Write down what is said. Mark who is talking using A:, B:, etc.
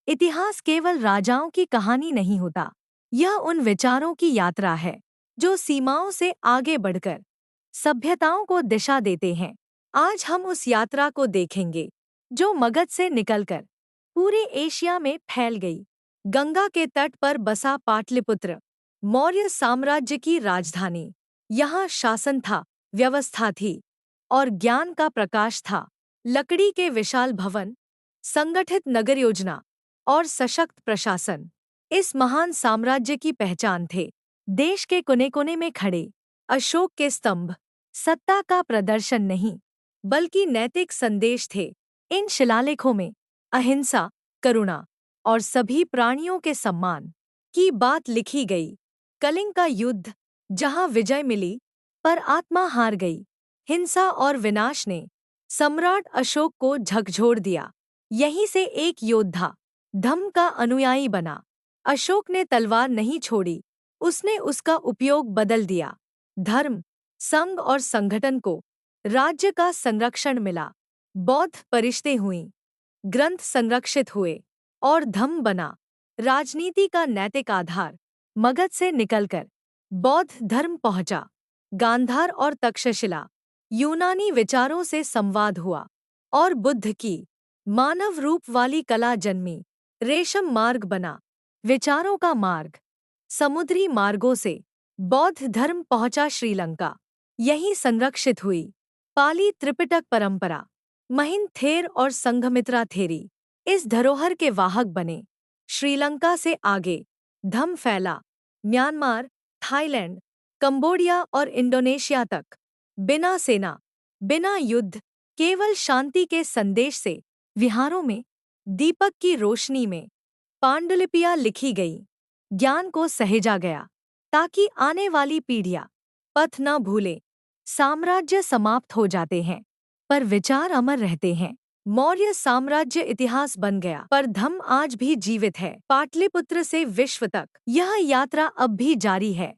A: इतिहास केवल राजाओं की कहानी नहीं होता, यह उन विचारों की यात्रा है जो सीमाओं से आगे बढ़कर सभ्यताओं को दिशा देते हैं। आज हम उस यात्रा को देखेंगे जो मगध से निकलकर पूरे एशिया में फैल गई। गंगा के तट पर बसा पाटलिपुत्र मौर्य साम्राज्य की राजधानी। यहाँ शासन था, व्यवस्था थी और ज्ञान का प्रकाश था। लकड़ी के विशाल भवन, संगठित नगर योजना और सशक्त प्रशासन इस महान साम्राज्य की पहचान थे। देश के कोने कोने में खड़े अशोक के स्तंभ सत्ता का प्रदर्शन नहीं, बल्कि नैतिक संदेश थे। इन शिलालेखों में अहिंसा, करुणा और सभी प्राणियों के सम्मान की बात लिखी गई। कलिंग का युद्ध, जहां विजय मिली पर आत्मा हार गई, हिंसा और विनाश ने सम्राट अशोक को झकझोर दिया। यहीं से एक योद्धा धम्म का अनुयायी बना। अशोक ने तलवार नहीं छोड़ी, उसने उसका उपयोग बदल दिया। धर्म, संघ और संगठन को राज्य का संरक्षण मिला। बौद्ध परिषदें हुईं, ग्रंथ संरक्षित हुए और धम्म बना राजनीति का नैतिक आधार। मगध से निकलकर बौद्ध धर्म पहुंचा। गांधार और तक्षशिला यूनानी विचारों से संवाद हुआ और बुद्ध की मानव रूप वाली कला जन्मी। रेशम मार्ग बना, विचारों का मार्ग। समुद्री मार्गों से बौद्ध धर्म पहुंचा श्रीलंका, यहीं संरक्षित हुई। पाली त्रिपिटक परंपरा, महिंद थेर और संघमित्रा थेरी इस धरोहर के वाहक बने। श्रीलंका से आगे धम्म फैला, म्यांमार, थाईलैंड, कंबोडिया और इंडोनेशिया तक। बिना सेना, बिना युद्ध, केवल शांति के संदेश से विहारों में दीपक की रोशनी में पांडुलिपियां लिखी गई। ज्ञान को सहेजा गया ताकि आने वाली पीढ़ियां पथ न भूले। साम्राज्य समाप्त हो जाते हैं पर विचार अमर रहते हैं। मौर्य साम्राज्य इतिहास बन गया पर धम्म आज भी जीवित है। पाटलिपुत्र से विश्व तक यह यात्रा अब भी जारी है।